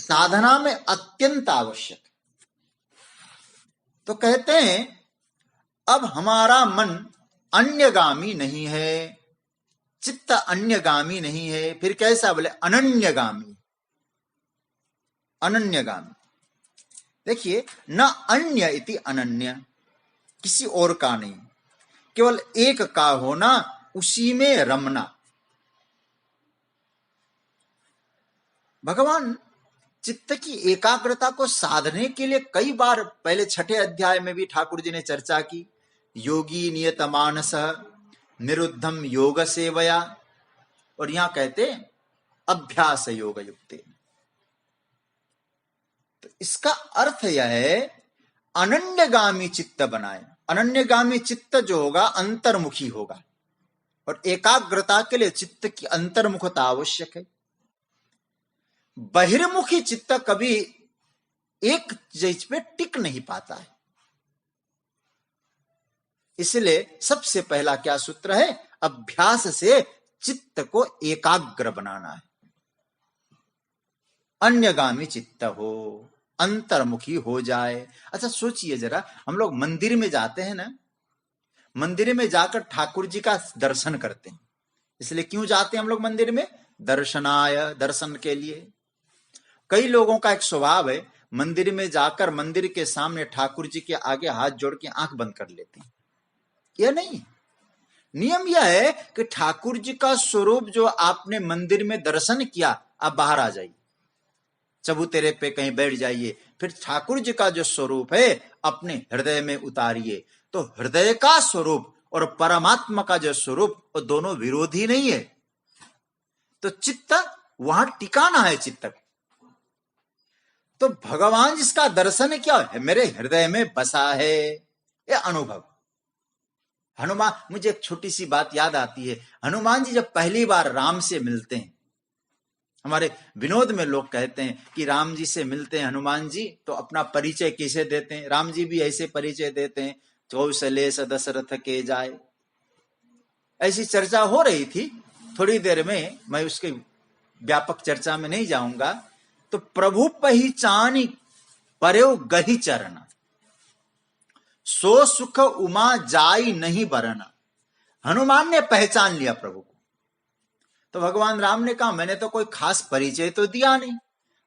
साधना में अत्यंत आवश्यक। तो कहते हैं अब हमारा मन अन्यगामी नहीं है, चित्त अन्यगामी नहीं है, फिर कैसा? बोले अनन्यगामी। अनन्यगामी देखिए, न अन्य इति अनन्य, किसी और का नहीं, केवल एक का होना, उसी में रमना। भगवान चित्त की एकाग्रता को साधने के लिए कई बार, पहले 6 अध्याय में भी ठाकुर जी ने चर्चा की, योगी नियत मानस निरुद्धम योग सेवया, और यहां कहते अभ्यास योग युक्ते। तो इसका अर्थ यह है अनन्यगामी चित्त बनाए। अनन्यगामी चित्त जो होगा अंतर्मुखी होगा, और एकाग्रता के लिए चित्त की अंतर्मुखता आवश्यक है। बहिर्मुखी चित्त कभी एक चीज पे टिक नहीं पाता है। इसलिए सबसे पहला क्या सूत्र है? अभ्यास से चित्त को एकाग्र बनाना है। अन्यगामी चित्त हो, अंतर्मुखी हो जाए। अच्छा सोचिए जरा, हम लोग मंदिर में जाते हैं ना, मंदिर में जाकर ठाकुर जी का दर्शन करते हैं। इसलिए क्यों जाते हैं हम लोग मंदिर में? दर्शनाय, दर्शन के लिए। कई लोगों का एक स्वभाव है, मंदिर में जाकर मंदिर के सामने ठाकुर जी के आगे हाथ जोड़ के आंख बंद कर लेते हैं। यह नहीं, नियम यह है कि ठाकुर जी का स्वरूप जो आपने मंदिर में दर्शन किया, आप बाहर आ जाइए, चबूतरे पे कहीं बैठ जाइए, फिर ठाकुर जी का जो स्वरूप है अपने हृदय में उतारिए। तो हृदय का स्वरूप और परमात्मा का जो स्वरूप, वो दोनों विरोधी नहीं है। तो चित्त वहां टिकाना है चित्त को। तो भगवान जिसका दर्शन क्या है, मेरे हृदय में बसा है, ये अनुभव। हनुमान, मुझे एक छोटी सी बात याद आती है। हनुमान जी जब पहली बार राम से मिलते हैं, हमारे विनोद में लोग कहते हैं कि राम जी से मिलते हैं हनुमान जी तो अपना परिचय कैसे देते हैं? राम जी भी ऐसे परिचय देते हैं, कौशलेश दशरथ के जाए। ऐसी चर्चा हो रही थी। थोड़ी देर में मैं उसके व्यापक चर्चा में नहीं जाऊंगा। तो प्रभु पहचानी पर्यो गही चरण, सो सुख उमा जाई नहीं बरना। हनुमान ने पहचान लिया प्रभु को। तो भगवान राम ने कहा, मैंने तो कोई खास परिचय तो दिया नहीं,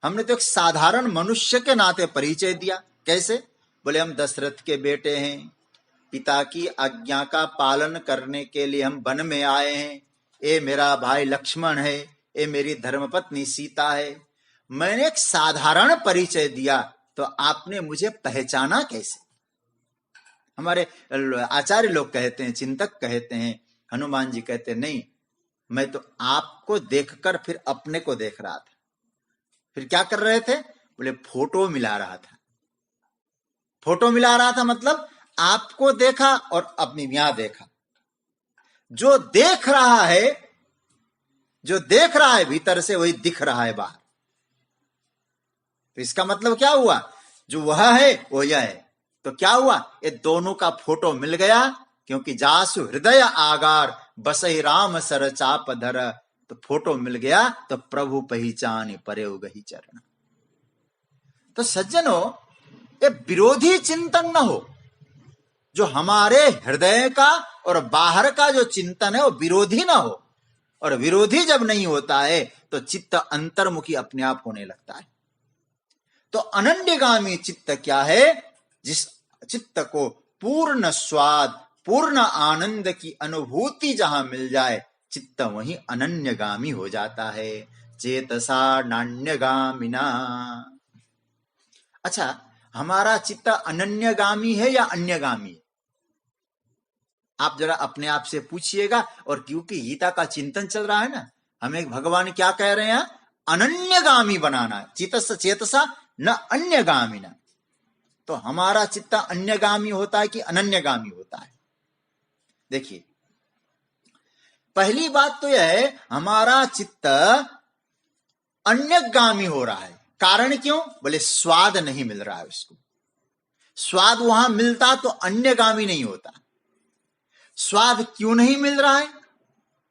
हमने तो एक साधारण मनुष्य के नाते परिचय दिया। कैसे? बोले हम दशरथ के बेटे हैं, पिता की आज्ञा का पालन करने के लिए हम वन में आए हैं। ये मेरा भाई लक्ष्मण है, ये मेरी धर्मपत्नी सीता है। मैंने एक साधारण परिचय दिया, तो आपने मुझे पहचाना कैसे? हमारे आचार्य लोग कहते हैं, चिंतक कहते हैं, हनुमान जी कहते हैं, नहीं, मैं तो आपको देखकर फिर अपने को देख रहा था। फिर क्या कर रहे थे? बोले फोटो मिला रहा था। फोटो मिला रहा था मतलब आपको देखा और अपनी मियां देखा। जो देख रहा है, जो देख रहा है भीतर से, वही दिख रहा है बाहर। तो इसका मतलब क्या हुआ? जो वह है वो यह है। तो क्या हुआ? ये दोनों का फोटो मिल गया। क्योंकि जासु हृदय आगार बसहि राम सर चाप धर। तो फोटो मिल गया, तो प्रभु पहचान पर्यो गही चरण। तो सज्जनों, ये विरोधी चिंतन न हो। जो हमारे हृदय का और बाहर का जो चिंतन है वो विरोधी ना हो। और विरोधी जब नहीं होता है तो चित्त अंतर्मुखी अपने आप होने लगता है। तो अनन्यगामी चित्त क्या है? जिस चित्त को पूर्ण स्वाद, पूर्ण आनंद की अनुभूति जहां मिल जाए, चित्त वहीं अनन्यगामी हो जाता है। चेतसा नान्यगामिना। अच्छा, हमारा चित्त अनन्यगामी है या अन्यगामी है? आप जरा अपने आप से पूछिएगा। और क्योंकि गीता का चिंतन चल रहा है ना, हमें भगवान क्या कह रहे हैं? अनन्यगामी बनाना है। चित्त चेतसा न अन्यगामिना। तो हमारा चित्त अन्यगामी होता है कि अनन्यगामी होता है? देखिए, पहली बात तो यह है, हमारा चित्त अन्यगामी हो रहा है। कारण क्यों? बोले स्वाद नहीं मिल रहा है उसको। स्वाद वहां मिलता तो अन्यगामी नहीं होता। स्वाद क्यों नहीं मिल रहा है?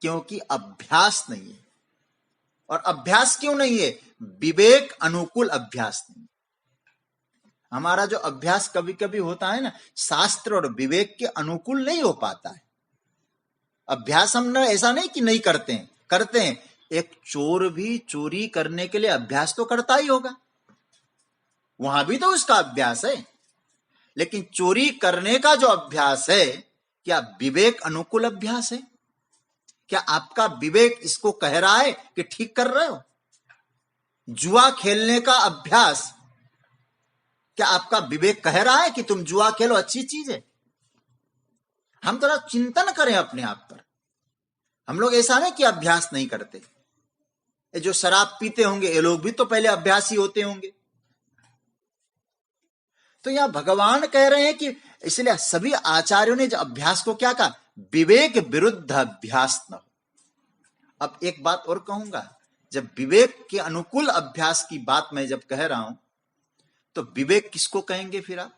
क्योंकि अभ्यास नहीं है। और अभ्यास क्यों नहीं है? विवेक अनुकूल अभ्यास नहीं। हमारा जो अभ्यास कभी कभी होता है ना, शास्त्र और विवेक के अनुकूल नहीं हो पाता है। अभ्यास हम ना ऐसा नहीं कि नहीं करते हैं, करते हैं। एक चोर भी चोरी करने के लिए अभ्यास तो करता ही होगा, वहां भी तो उसका अभ्यास है। लेकिन चोरी करने का जो अभ्यास है, क्या विवेक अनुकूल अभ्यास है? क्या आपका विवेक इसको कह रहा है कि ठीक कर रहे हो? जुआ खेलने का अभ्यास, क्या आपका विवेक कह रहा है कि तुम जुआ खेलो, अच्छी चीज है? हम थोड़ा चिंतन करें अपने आप पर। हम लोग ऐसा नहीं कि अभ्यास नहीं करते। ये जो शराब पीते होंगे ये लोग भी तो पहले अभ्यासी होते होंगे। तो यहां भगवान कह रहे हैं कि इसलिए सभी आचार्यों ने जो अभ्यास को क्या कहा, विवेक विरुद्ध अभ्यास न हो। अब एक बात और कहूंगा, जब विवेक के अनुकूल अभ्यास की बात मैं जब कह रहा हूं, तो विवेक किसको कहेंगे फिर आप?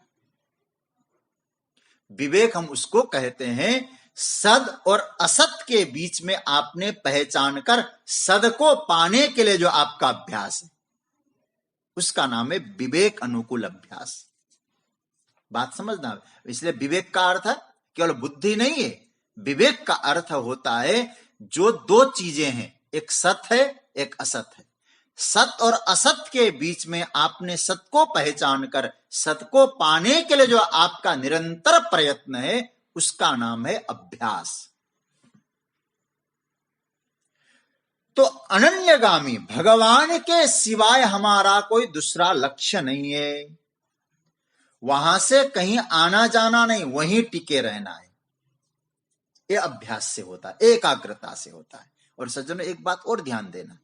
विवेक हम उसको कहते हैं सद और असत के बीच में आपने पहचान कर सद को पाने के लिए जो आपका अभ्यास है, उसका नाम है विवेक अनुकूल अभ्यास। बात समझना। इसलिए विवेक का अर्थ है केवल बुद्धि नहीं है। विवेक का अर्थ होता है जो दो चीजें हैं, एक सत है एक असत है। सत और असत के बीच में आपने सत को पहचान कर सत को पाने के लिए जो आपका निरंतर प्रयत्न है, उसका नाम है अभ्यास। तो अनन्यगामी, भगवान के सिवाय हमारा कोई दूसरा लक्ष्य नहीं है। वहां से कहीं आना जाना नहीं, वहीं टिके रहना है। यह अभ्यास से होता है, एकाग्रता से होता है। और सज्जनों, एक बात और ध्यान देना।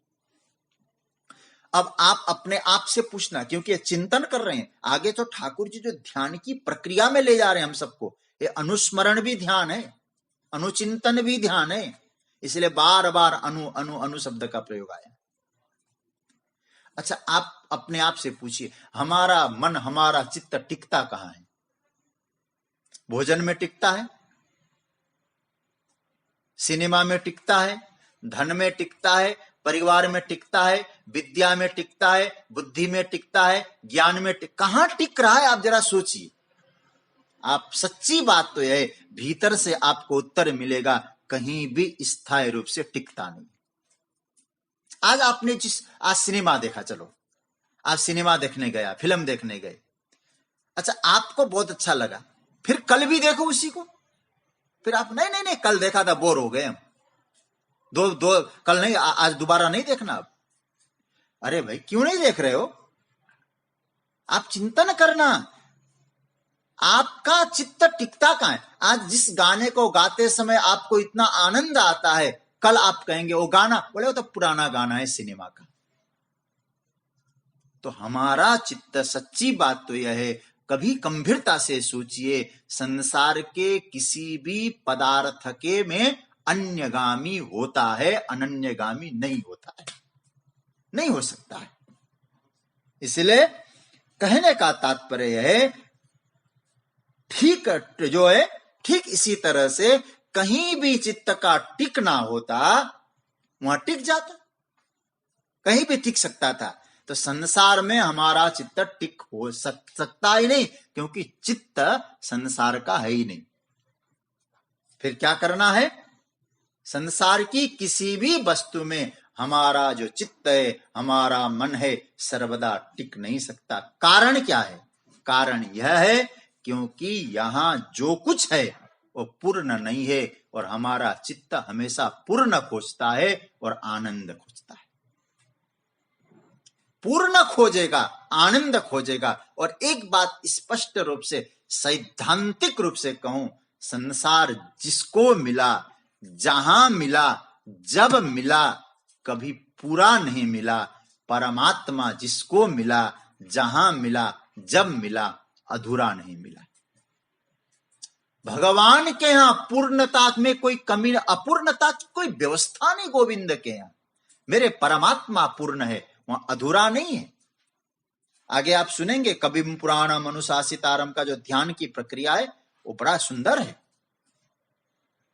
अब आप अपने आप से पूछना, क्योंकि ये चिंतन कर रहे हैं। आगे तो ठाकुर जी जो ध्यान की प्रक्रिया में ले जा रहे हैं हम सबको, ये अनुस्मरण भी ध्यान है, अनुचिंतन भी ध्यान है। इसलिए बार बार अनु अनु अनु शब्द का प्रयोग आया। अच्छा, आप अपने आप से पूछिए, हमारा मन, हमारा चित्त टिकता कहां है? भोजन में टिकता है, सिनेमा में टिकता है, धन में टिकता है, परिवार में टिकता है, विद्या में टिकता है, बुद्धि में टिकता है, ज्ञान में कहां टिक रहा है? आप जरा सोचिए। आप सच्ची बात तो यह है, भीतर से आपको उत्तर मिलेगा, कहीं भी स्थायी रूप से टिकता नहीं। आज आपने आज सिनेमा देखा, चलो आज सिनेमा देखने गया, फिल्म देखने गए। अच्छा, आपको बहुत अच्छा लगा, फिर कल भी देखो उसी को। फिर आप नहीं कल देखा था, बोर हो गए हम, दो कल नहीं, आज दोबारा नहीं देखना अब। अरे भाई, क्यों नहीं देख रहे हो? आप चिंतन करना, आपका चित्त टिकता कहां है? आज जिस गाने को गाते समय आपको इतना आनंद आता है, कल आप कहेंगे वो गाना, बोले वो तो पुराना गाना है सिनेमा का। तो हमारा चित्त, सच्ची बात तो यह है, कभी गंभीरता से सोचिए, संसार के किसी भी पदार्थ के में अन्यगामी होता है, अनन्यगामी नहीं होता है, नहीं हो सकता है। इसलिए कहने का तात्पर्य है, ठीक जो है, ठीक इसी तरह से कहीं भी चित्त का टिकना होता, वहां टिक जाता, कहीं भी टिक सकता था। तो संसार में हमारा चित्त टिक हो सकता ही नहीं, क्योंकि चित्त संसार का है ही नहीं। फिर क्या करना है? संसार की किसी भी वस्तु में हमारा जो चित्त है, हमारा मन है, सर्वदा टिक नहीं सकता। कारण क्या है? कारण यह है क्योंकि यहां जो कुछ है वो पूर्ण नहीं है, और हमारा चित्त हमेशा पूर्ण खोजता है और आनंद खोजता है। पूर्ण खोजेगा, आनंद खोजेगा। और एक बात स्पष्ट रूप से, सैद्धांतिक रूप से कहूं, संसार जिसको मिला, जहां मिला, जब मिला, कभी पूरा नहीं मिला। परमात्मा जिसको मिला, जहां मिला, जब मिला, अधूरा नहीं मिला। भगवान के यहां पूर्णता में कोई कमी, अपूर्णता की कोई व्यवस्था नहीं। गोविंद के यहां मेरे परमात्मा पूर्ण है, वहां अधूरा नहीं है। आगे आप सुनेंगे, कविम पुराणम अनुशासितारम का जो ध्यान की प्रक्रिया है, वो बड़ा सुंदर है।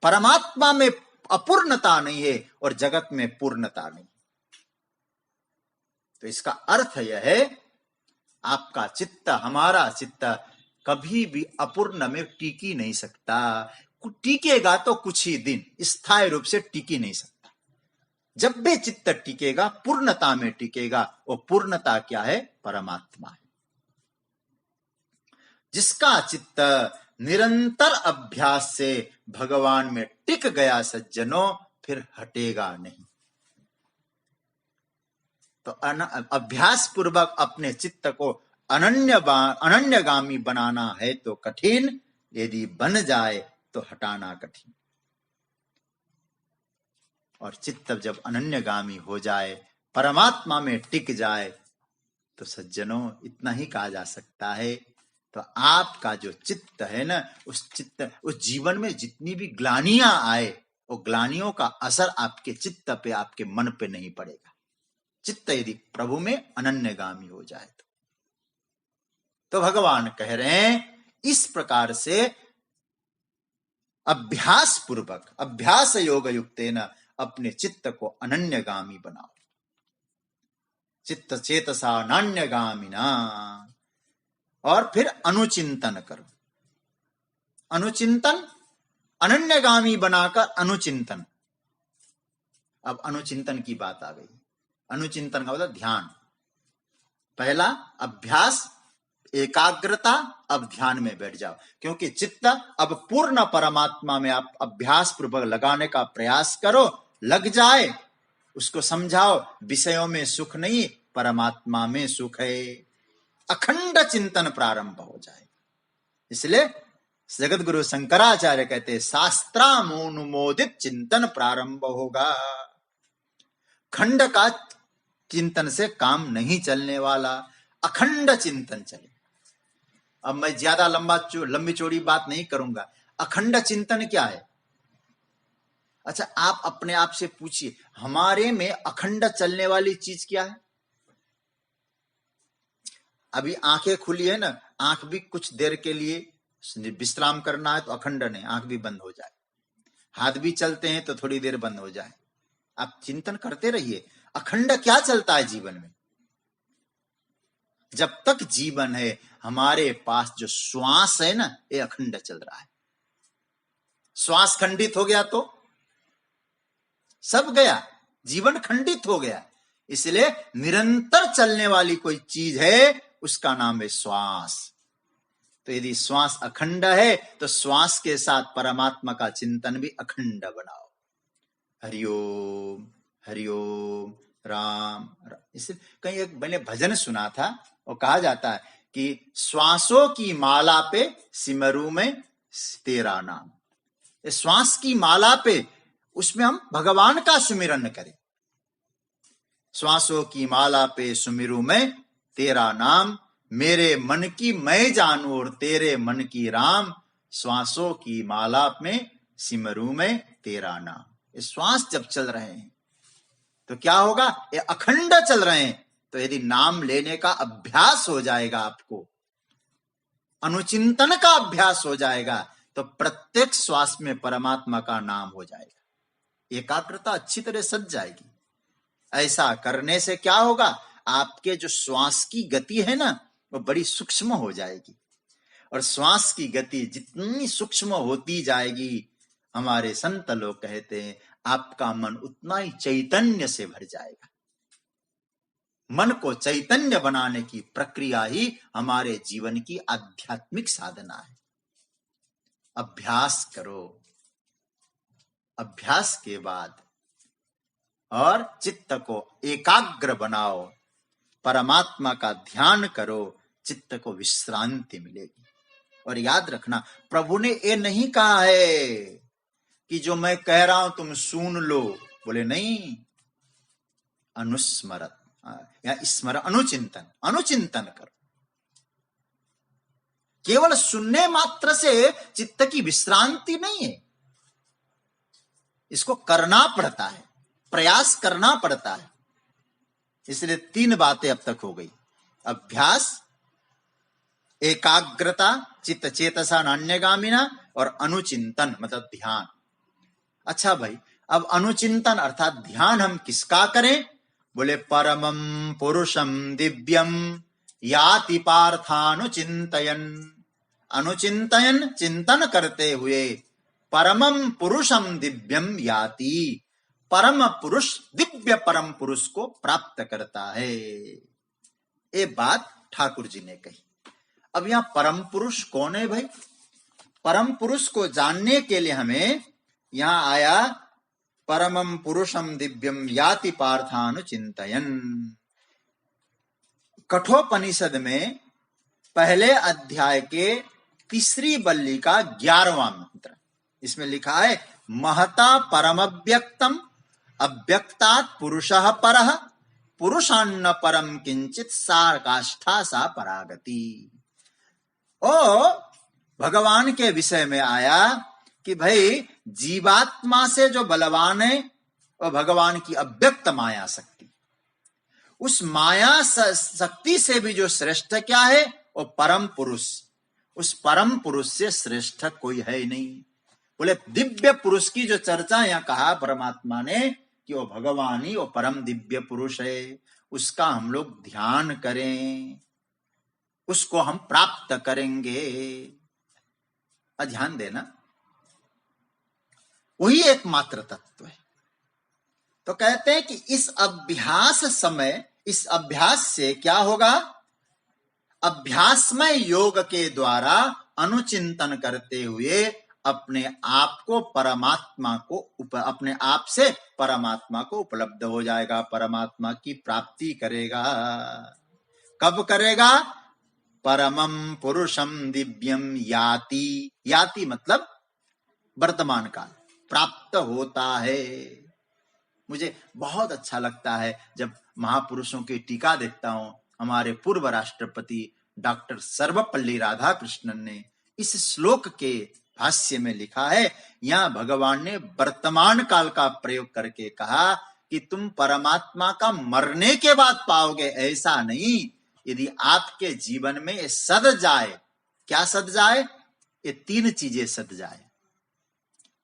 परमात्मा में अपूर्णता नहीं है और जगत में पूर्णता नहीं। तो इसका अर्थ यह है, आपका चित्त, हमारा चित्त कभी भी अपूर्ण में टिक ही नहीं सकता। टिकेगा तो कुछ ही दिन, स्थायी रूप से टिक ही नहीं सकता। जब भी चित्त टिकेगा पूर्णता में टिकेगा। वो पूर्णता क्या है? परमात्मा है। जिसका चित्त निरंतर अभ्यास से भगवान में टिक गया सज्जनों, फिर हटेगा नहीं। तो अभ्यास पूर्वक अपने चित्त को अनन्यगामी बनाना है तो कठिन, यदि बन जाए तो हटाना कठिन। और चित्त जब अनन्यगामी हो जाए, परमात्मा में टिक जाए, तो सज्जनों इतना ही कहा जा सकता है, तो आपका जो चित्त है ना, उस जीवन में जितनी भी ग्लानियां आए, वो ग्लानियों का असर आपके चित्त पे, आपके मन पे नहीं पड़ेगा। चित्त यदि प्रभु में अनन्यगामी हो जाए तो भगवान कह रहे हैं इस प्रकार से अभ्यास पूर्वक, अभ्यास योग युक्तेन अपने चित्त को अनन्यगामी बनाओ। चित्त चेतसा नान्यगामिना। और फिर अनुचिंतन करो। अनुचिंतन, अनन्यगामी बनाकर अनुचिंतन। अब अनुचिंतन की बात आ गई। अनुचिंतन का मतलब ध्यान। पहला अभ्यास, एकाग्रता, अब ध्यान में बैठ जाओ, क्योंकि चित्त अब पूर्ण परमात्मा में आप अभ्यास पूर्वक लगाने का प्रयास करो। लग जाए, उसको समझाओ, विषयों में सुख नहीं, परमात्मा में सुख है। अखंड चिंतन प्रारंभ हो जाए। इसलिए जगत गुरु शंकराचार्य कहते शास्त्रानुमोदित चिंतन प्रारंभ होगा। खंड का चिंतन से काम नहीं चलने वाला, अखंड चिंतन चले। अब मैं ज्यादा लंबी चौड़ी बात नहीं करूंगा। अखंड चिंतन क्या है? अच्छा, आप अपने आप से पूछिए, हमारे में अखंड चलने वाली चीज क्या है? अभी आंखें खुली है ना, आंख भी कुछ देर के लिए विश्राम करना है तो अखंड नहीं, आंख भी बंद हो जाए। हाथ भी चलते हैं तो थोड़ी देर बंद हो जाए। आप चिंतन करते रहिए, अखंड क्या चलता है जीवन में। जब तक जीवन है, हमारे पास जो श्वास है ना, ये अखंड चल रहा है। श्वास खंडित हो गया तो सब गया, जीवन खंडित हो गया। इसलिए निरंतर चलने वाली कोई चीज है, उसका नाम है श्वास। तो यदि श्वास अखंड है तो श्वास के साथ परमात्मा का चिंतन भी अखंड बनाओ। हरिओम हरिओम राम। इसलिए कहीं एक मैंने भजन सुना था, वो कहा जाता है कि श्वासों की माला पे सिमरू में तेरा नाम। श्वास की माला पे, उसमें हम भगवान का सुमिरन करें। श्वासों की माला पे सुमिरू में तेरा नाम, मेरे मन की मैं जानू और तेरे मन की राम। श्वासों की माला में सिमरू में तेरा नाम। ये श्वास जब चल रहे हैं तो क्या होगा? ये अखंड चल रहे हैं। तो यदि नाम लेने का अभ्यास हो जाएगा, आपको अनुचिंतन का अभ्यास हो जाएगा, तो प्रत्येक श्वास में परमात्मा का नाम हो जाएगा। एकाग्रता अच्छी तरह सज जाएगी। ऐसा करने से क्या होगा? आपके जो श्वास की गति है ना, वो बड़ी सूक्ष्म हो जाएगी। और श्वास की गति जितनी सूक्ष्म होती जाएगी, हमारे संत लोग कहते हैं, आपका मन उतना ही चैतन्य से भर जाएगा। मन को चैतन्य बनाने की प्रक्रिया ही हमारे जीवन की आध्यात्मिक साधना है। अभ्यास करो। अभ्यास के बाद और चित्त को एकाग्र बनाओ, परमात्मा का ध्यान करो, चित्त को विश्रांति मिलेगी। और याद रखना, प्रभु ने ये नहीं कहा है कि जो मैं कह रहा हूं तुम सुन लो। बोले नहीं, अनुस्मरत या स्मरण, अनुचिंतन। अनुचिंतन करो। केवल सुनने मात्र से चित्त की विश्रांति नहीं है, इसको करना पड़ता है, प्रयास करना पड़ता है। इसलिए 3 बातें अब तक हो गई। अभ्यास, एकाग्रता, चित्त चेतसा नान्यगामिना, और अनुचिंतन मतलब ध्यान। अच्छा भाई, अब अनुचिंतन अर्थात ध्यान हम किसका करें? बोले परमं पुरुषं दिव्यम याति पार्थानुचिंतयन। अनुचिंतयन, चिंतन करते हुए, परमं पुरुषम दिव्यम याति, परम पुरुष, दिव्य परम पुरुष को प्राप्त करता है। ये बात ठाकुर जी ने कही। अब यहां परम पुरुष कौन है भाई? परम पुरुष को जानने के लिए हमें यहां आया परमं पुरुषम दिव्यम याति पार्थानुचिंतयन। कठोपनिषद में पहले अध्याय के तीसरी बल्ली का 11वां मंत्र, इसमें लिखा है महता परमव्यक्तम अव्यक्तात् पुरुषः परः पुरुषान्न परम किंचित सा काष्ठा सा परागति। ओ भगवान के विषय में आया कि भाई जीवात्मा से जो बलवान है वो भगवान की अव्यक्त माया शक्ति। उस माया शक्ति से भी जो श्रेष्ठ क्या है? वो परम पुरुष। उस परम पुरुष से श्रेष्ठ कोई है ही नहीं। बोले दिव्य पुरुष की जो चर्चा यहां कहा परमात्मा ने कि वो भगवान ही वो परम दिव्य पुरुष है, उसका हम लोग ध्यान करें, उसको हम प्राप्त करेंगे। ध्यान देना, वही एकमात्र तत्व है। तो कहते हैं कि इस अभ्यास समय, इस अभ्यास से क्या होगा? अभ्यासमय योग के द्वारा अनुचिंतन करते हुए अपने आप को परमात्मा को अपने आप से परमात्मा को उपलब्ध हो जाएगा, परमात्मा की प्राप्ति करेगा। कब करेगा? परमं पुरुषम दिव्यम याति। याति मतलब वर्तमान काल, प्राप्त होता है। मुझे बहुत अच्छा लगता है जब महापुरुषों की टीका देखता हूं। हमारे पूर्व राष्ट्रपति डॉक्टर सर्वपल्ली राधाकृष्णन ने इस श्लोक के भाष्य में लिखा है, यहां भगवान ने वर्तमान काल का प्रयोग करके कहा कि तुम परमात्मा का मरने के बाद पाओगे, ऐसा नहीं। यदि आपके जीवन में ये सद जाए, क्या सद जाए? ये तीन चीजें सद जाए,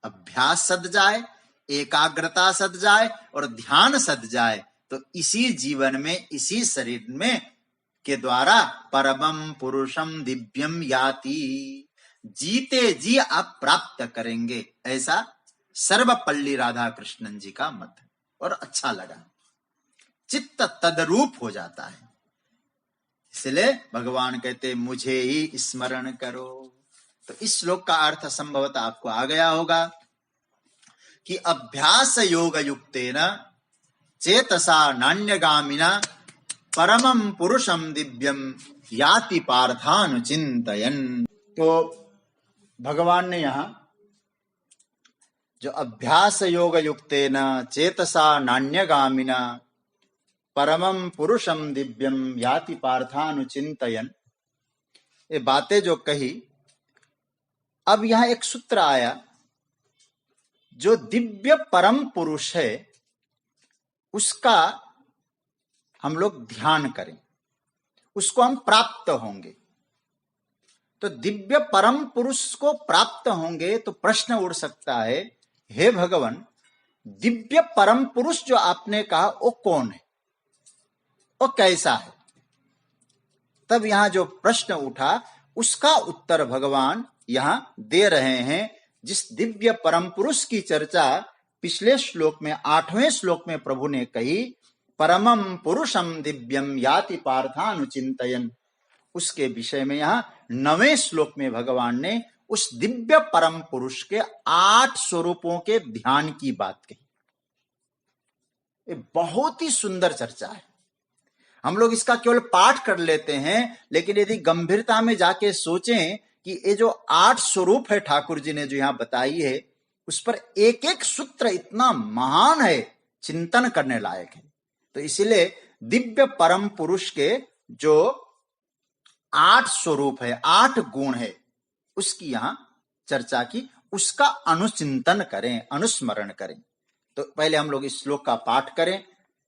अभ्यास सद जाए, एकाग्रता सद जाए और ध्यान सद जाए, तो इसी जीवन में, इसी शरीर में के द्वारा परमं पुरुषम दिव्यम याति, जीते जी आप प्राप्त करेंगे। ऐसा सर्वपल्ली राधाकृष्णन जी का मत है और अच्छा लगा। चित्त तदरूप हो जाता है। इसलिए भगवान कहते मुझे ही स्मरण करो। तो इस श्लोक का अर्थ संभवतः आपको आ गया होगा कि अभ्यास योग युक्तेन चेतसा नान्यगामिना परमं पुरुषम दिव्यम याति पार्थानुचिंतयन। तो भगवान ने यहां जो अभ्यास योग युक्तेन चेतसा नान्यगामिना परमं पुरुषम दिव्यम याति पार्थानुचिंतयन, ये बातें जो कही, अब यहां एक सूत्र आया, जो दिव्य परम पुरुष है उसका हम लोग ध्यान करें, उसको हम प्राप्त होंगे। तो दिव्य परम पुरुष को प्राप्त होंगे तो प्रश्न उठ सकता है, हे भगवान, दिव्य परम पुरुष जो आपने कहा वो कौन है, वो कैसा है? तब यहां जो प्रश्न उठा उसका उत्तर भगवान यहां दे रहे हैं। जिस दिव्य परम पुरुष की चर्चा पिछले श्लोक में, 8वें श्लोक में प्रभु ने कही, परमं पुरुषम दिव्यम याति पार्थानुचिंतयन, उसके विषय में यहां 9वें श्लोक में भगवान ने उस दिव्य परम पुरुष के 8 स्वरूपों के ध्यान की बात कही। ये बहुत ही सुंदर चर्चा है। हम लोग इसका केवल पाठ कर लेते हैं, लेकिन यदि गंभीरता में जाके सोचें कि ये जो 8 स्वरूप है ठाकुर जी ने जो यहां बताई है, उस पर एक एक सूत्र इतना महान है, चिंतन करने लायक है। तो इसीलिए दिव्य परम पुरुष के जो 8 स्वरूप है, 8 गुण है, उसकी यहां चर्चा की, उसका अनुचिंतन करें, अनुस्मरण करें। तो पहले हम लोग इस श्लोक का पाठ करें।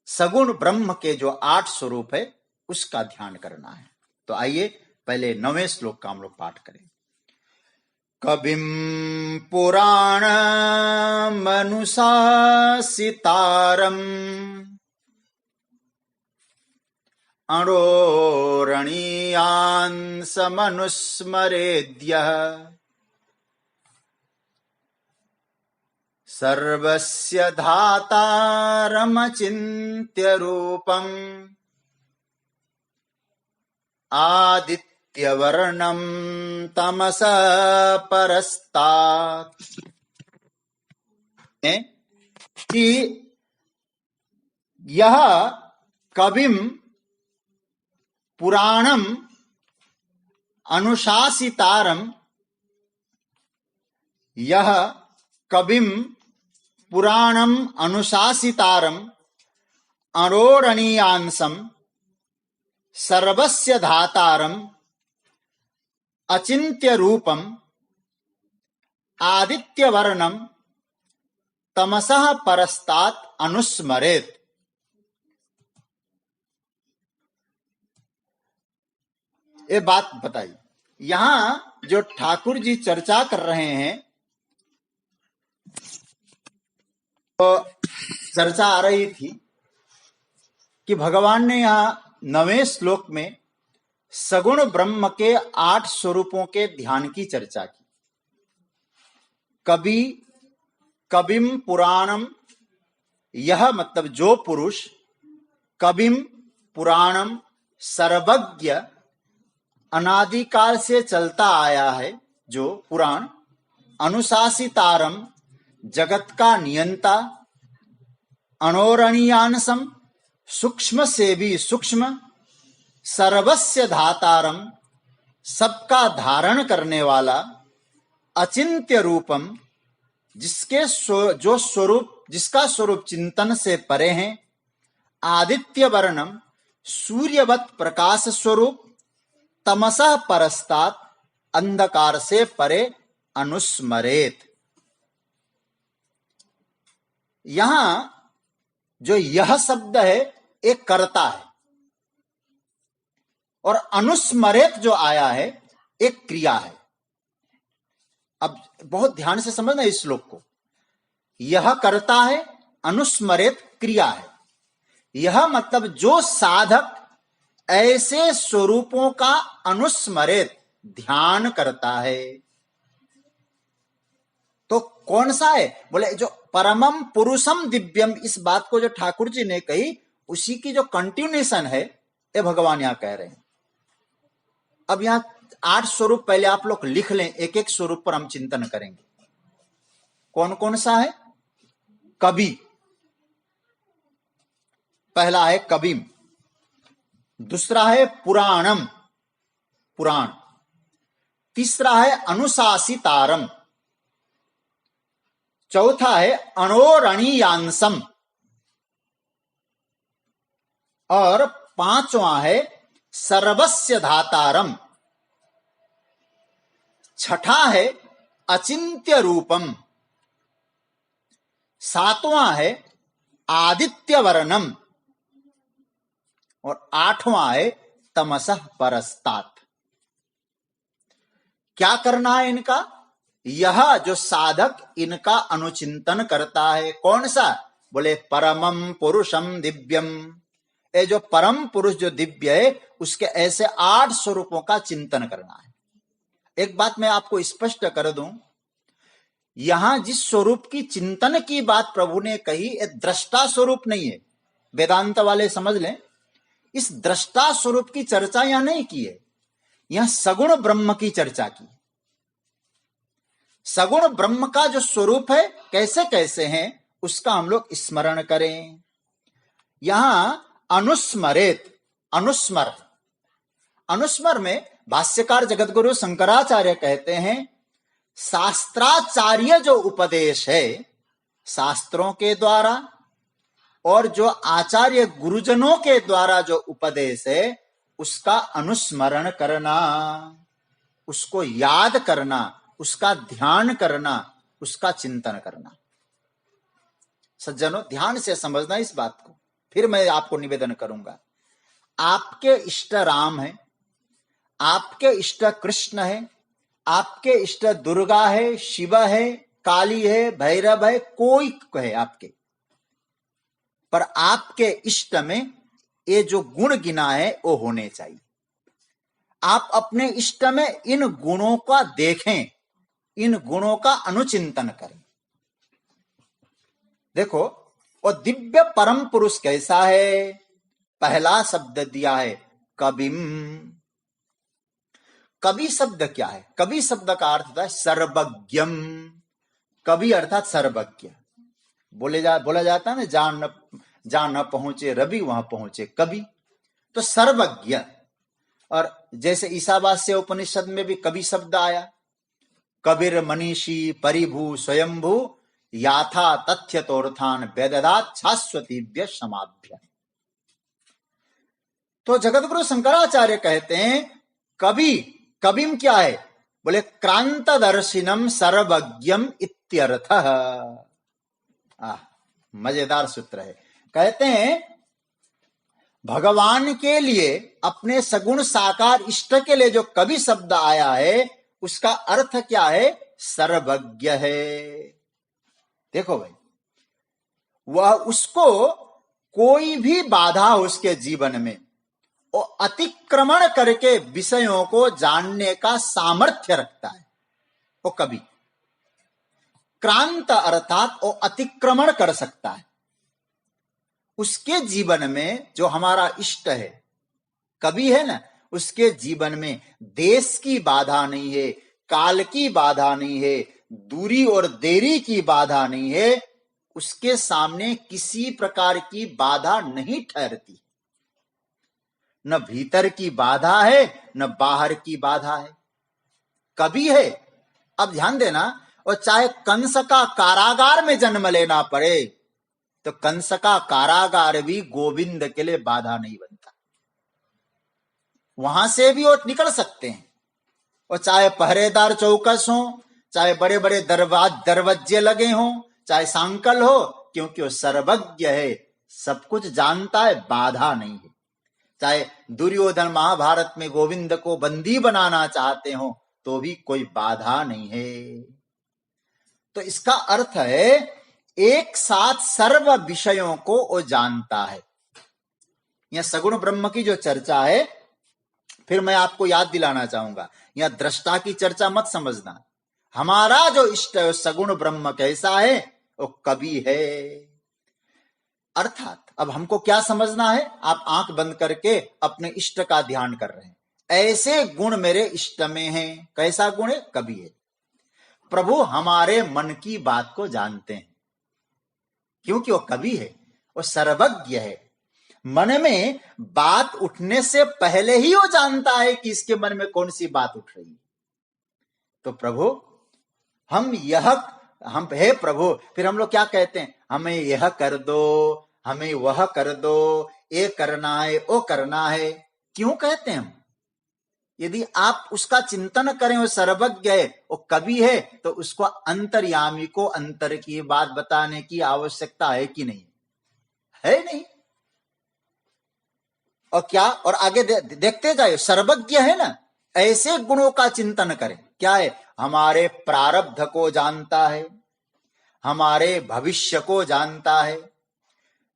सगुण ब्रह्म के जो 8 स्वरूप है उसका ध्यान करना है। तो आइए पहले 9वें श्लोक का हम लोग पाठ करें। कविम पुराण मनुशासितारम अणोरणीयांसमनुस्मरेद्यः सर्वस्य धातारमचिन्त्य रूपम् आदित्यवर्णं तमसः परस्तात्। कि यह कविम पुराणम अनुशासितारम, यह कविम पुराणम अनुशासितारम अणोरणीयांसम सर्वस्य धातारम अचिन्त्य रूपम आदित्यवर्णम तमसः परस्तात् अनुस्मरेत्। ये बात बताई। यहां जो ठाकुर जी चर्चा कर रहे हैं, तो चर्चा आ रही थी कि भगवान ने यहां 9वें श्लोक में सगुण ब्रह्म के 8 स्वरूपों के ध्यान की चर्चा की। कविम पुराणम, यह मतलब जो पुरुष, कविम पुराणम सर्वज्ञ, अनादिकाल से चलता आया है जो पुराण, अनुशासितारम जगत का नियंता, अणोरणीयांसम सूक्ष्म से भी सूक्ष्म, सर्वस्य धातारम सबका धारण करने वाला, अचिंत्य रूपम जिसका स्वरूप चिंतन से परे है, आदित्य वर्णम सूर्यवत प्रकाश स्वरूप, तमसः परस्तात् अंधकार से परे अनुस्मरेत। यहां जो यह शब्द है एक कर्ता है, और अनुस्मरेत जो आया है एक क्रिया है। अब बहुत ध्यान से समझना इस श्लोक को। यह कर्ता है, अनुस्मरेत क्रिया है। यह मतलब जो साधक ऐसे स्वरूपों का अनुस्मरेत ध्यान करता है, तो कौन सा है? बोले जो परमम पुरुषम दिव्यम, इस बात को जो ठाकुर जी ने कही उसी की जो कंटिन्यूएशन है ये भगवान यहां कह रहे हैं। अब यहां 8 स्वरूप पहले आप लोग लिख लें, एक एक स्वरूप पर हम चिंतन करेंगे। कौन कौन सा है? कवि, पहला है कविम, दूसरा है पुराणम पुराण, तीसरा है अनुशासितारम, चौथा है अणोरणीयांसम, और पांचवा है सर्वस्य धातारम, छठा है अचिंत्य रूपम, सातवां है आदित्य वर्णम, और आठवां है तमसः परस्तात्। क्या करना है इनका? यह जो साधक इनका अनुचिंतन करता है, कौन सा? बोले परमम पुरुषम दिव्यम। ये जो परम पुरुष जो दिव्य है उसके ऐसे 8 स्वरूपों का चिंतन करना है। एक बात मैं आपको स्पष्ट कर दूं, यहां जिस स्वरूप की चिंतन की बात प्रभु ने कही, ये दृष्टा स्वरूप नहीं है। वेदांत वाले समझ लें, इस दृष्टा स्वरूप की चर्चा यहां नहीं की है, यहां सगुण ब्रह्म की चर्चा की। सगुण ब्रह्म का जो स्वरूप है कैसे कैसे हैं उसका हम लोग स्मरण करें। यहां अनुस्मरेत, अनुस्मर में भाष्यकार जगतगुरु शंकराचार्य कहते हैं, शास्त्राचार्य जो उपदेश है शास्त्रों के द्वारा, और जो आचार्य गुरुजनों के द्वारा जो उपदेश है उसका अनुस्मरण करना, उसको याद करना, उसका ध्यान करना, उसका चिंतन करना। सज्जनों ध्यान से समझना इस बात को। फिर मैं आपको निवेदन करूंगा, आपके इष्ट राम है, आपके इष्ट कृष्ण है, आपके इष्ट दुर्गा है, शिव है, काली है, भैरव है, कोई है आपके, पर आपके इष्ट में ये जो गुण गिना है वो होने चाहिए। आप अपने इष्ट में इन गुणों का देखें, इन गुणों का अनुचिंतन करें। देखो वो दिव्य परम पुरुष कैसा है, पहला शब्द दिया है कविम। कवि शब्द क्या है? कवि शब्द का अर्थ होता है सर्वज्ञम। कवि अर्थात सर्वज्ञ। बोला जाता है ना, जहां न पहुंचे रवि वहां पहुंचे कवि। तो सर्वज्ञ। और जैसे ईशावास्य उपनिषद में भी कवि शब्द आया, कबीर मनीषी परिभू स्वयंभू याथा तथ्य तोर्थान वेददात शाश्वतीभ्य समाभ्य। तो जगतगुरु शंकराचार्य कहते हैं कविम क्या है? बोले क्रांतदर्शिनम सर्वज्ञम इत्यर्थः। मजेदार सूत्र है। कहते हैं भगवान के लिए, अपने सगुण साकार इष्ट के लिए जो कवि शब्द आया है उसका अर्थ क्या है? सर्वज्ञ है। देखो भाई, वह उसको कोई भी बाधा उसके जीवन में वो अतिक्रमण करके विषयों को जानने का सामर्थ्य रखता है। वो कवि क्रांत अर्थात वो अतिक्रमण कर सकता है। उसके जीवन में जो हमारा इष्ट है, कवि है ना, उसके जीवन में देश की बाधा नहीं है, काल की बाधा नहीं है, दूरी और देरी की बाधा नहीं है। उसके सामने किसी प्रकार की बाधा नहीं ठहरती। न भीतर की बाधा है न बाहर की बाधा है। कवि है। अब ध्यान देना, और चाहे कंस का कारागार में जन्म लेना पड़े तो कंस का कारागार भी गोविंद के लिए बाधा नहीं बनता। वहां से भी वो निकल सकते हैं। और चाहे पहरेदार चौकस हो, चाहे बड़े बड़े दरवाजे लगे हों, चाहे सांकल हो, क्योंकि वो सर्वज्ञ है, सब कुछ जानता है, बाधा नहीं है। चाहे दुर्योधन महाभारत में गोविंद को बंदी बनाना चाहते हो तो भी कोई बाधा नहीं है। तो इसका अर्थ है एक साथ सर्व विषयों को वो जानता है। यह सगुण ब्रह्म की जो चर्चा है, फिर मैं आपको याद दिलाना चाहूंगा, यह दृष्टा की चर्चा मत समझना। हमारा जो इष्ट है सगुण ब्रह्म कैसा है? वो कवि है। अर्थात अब हमको क्या समझना है? आप आंख बंद करके अपने इष्ट का ध्यान कर रहे हैं। ऐसे गुण मेरे इष्ट में हैं। कैसा गुण है? कवि है। प्रभु हमारे मन की बात को जानते हैं, क्योंकि वो कवि है, वो सर्वज्ञ है। मन में बात उठने से पहले ही वो जानता है कि इसके मन में कौन सी बात उठ रही है। तो प्रभु हम हे प्रभु, फिर हम लोग क्या कहते हैं? हमें यह कर दो, हमें वह कर दो, ये करना है, वो करना है। क्यों कहते हैं हम? यदि आप उसका चिंतन करें, वो सर्वज्ञ है, वो कवि है, तो उसको अंतर्यामी को अंतर की बात बताने की आवश्यकता है कि नहीं? है नहीं। और क्या, और आगे देखते जाए, सर्वज्ञ है ना, ऐसे गुणों का चिंतन करें। क्या है? हमारे प्रारब्ध को जानता है, हमारे भविष्य को जानता है,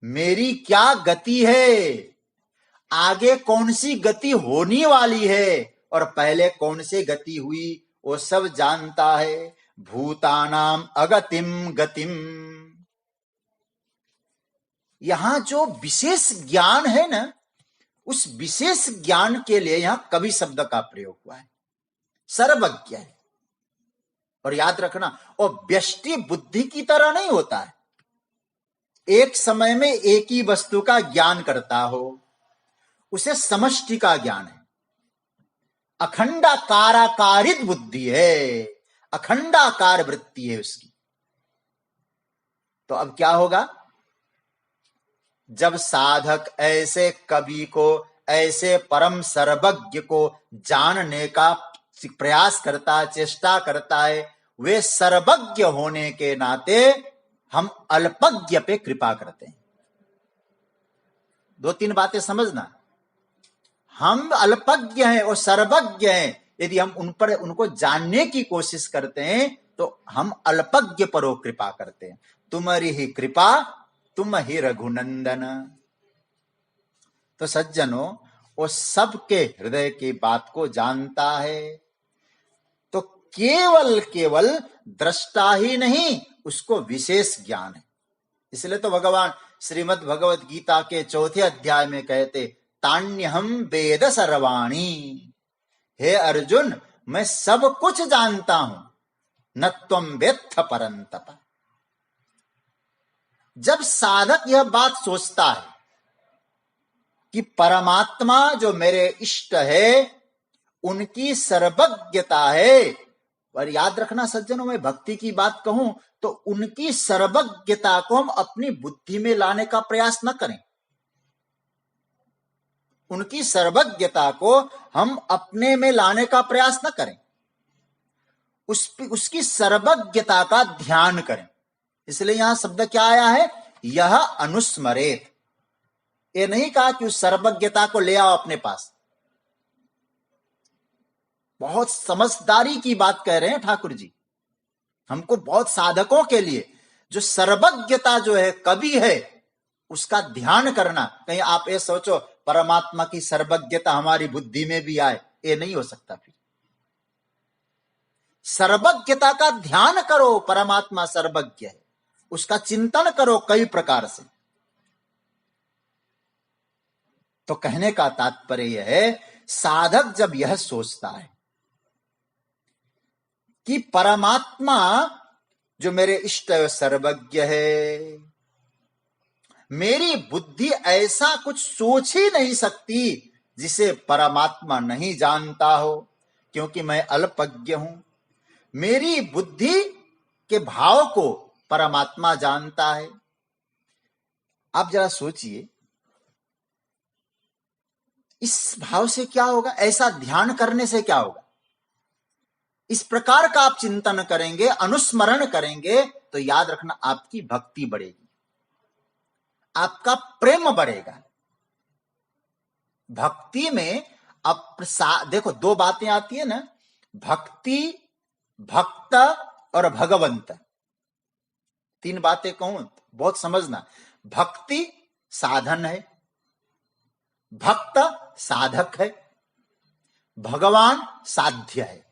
मेरी क्या गति है, आगे कौन सी गति होने वाली है और पहले कौन सी गति हुई, वो सब जानता है। भूतानाम अगतिम गतिम। यहां जो विशेष ज्ञान है ना, उस विशेष ज्ञान के लिए यहां कवि शब्द का प्रयोग हुआ है। सर्वज्ञ है। और याद रखना, वो व्यष्टि बुद्धि की तरह नहीं होता है, एक समय में एक ही वस्तु का ज्ञान करता हो, उसे समष्टि का ज्ञान है। अखंडाकारित बुद्धि है, अखंडाकार वृत्ति है उसकी। तो अब क्या होगा? जब साधक ऐसे कवि को, ऐसे परम सर्वज्ञ को जानने का प्रयास करता है, चेष्टा करता है, वे सर्वज्ञ होने के नाते हम अल्पज्ञ पे कृपा करते हैं। दो तीन बातें समझना। हम अल्पज्ञ हैं और सर्वज्ञ हैं। यदि हम उनको जानने की कोशिश करते हैं तो हम अल्पज्ञ पर वो कृपा करते हैं। तुम्हारी ही कृपा, तुम ही रघुनंदन। तो सज्जनों, वो सबके हृदय की बात को जानता है। तो केवल केवल दृष्टा ही नहीं, उसको विशेष ज्ञान है। इसलिए तो भगवान श्रीमद् भगवत गीता के 4 अध्याय में कहते, तान्यहम वेद सर्वाणी। हे अर्जुन, मैं सब कुछ जानता हूं, न त्वं वेत्थ परन्तप। जब साधक यह बात सोचता है कि परमात्मा जो मेरे इष्ट है उनकी सर्वज्ञता है, और याद रखना सज्जनों, मैं भक्ति की बात कहूं तो उनकी सर्वज्ञता को हम अपनी बुद्धि में लाने का प्रयास न करें। उनकी सर्वज्ञता को हम अपने में लाने का प्रयास न करें, उसकी सर्वज्ञता का ध्यान करें। इसलिए यहां शब्द क्या आया है, यह अनुस्मरेत। ये नहीं कहा कि उस सर्वज्ञता को ले आओ अपने पास। बहुत समझदारी की बात कह रहे हैं ठाकुर जी हमको, बहुत साधकों के लिए जो सर्वज्ञता जो है कभी है उसका ध्यान करना। कहीं आप ये सोचो परमात्मा की सर्वज्ञता हमारी बुद्धि में भी आए, ये नहीं हो सकता। फिर सर्वज्ञता का ध्यान करो, परमात्मा सर्वज्ञ है, उसका चिंतन करो कई प्रकार से। तो कहने का तात्पर्य यह है, साधक जब यह सोचता है कि परमात्मा जो मेरे इष्ट सर्वज्ञ है, मेरी बुद्धि ऐसा कुछ सोच ही नहीं सकती जिसे परमात्मा नहीं जानता हो, क्योंकि मैं अल्पज्ञ हूं। मेरी बुद्धि के भाव को परमात्मा जानता है। आप जरा सोचिए, इस भाव से क्या होगा, ऐसा ध्यान करने से क्या होगा। इस प्रकार का आप चिंतन करेंगे, अनुस्मरण करेंगे, तो याद रखना आपकी भक्ति बढ़ेगी, आपका प्रेम बढ़ेगा। भक्ति में अब देखो 2 बातें आती है ना, भक्ति, भक्त और भगवंत। 3 बातें कहूं, बहुत समझना। भक्ति साधन है, भक्त साधक है, भगवान साध्य है।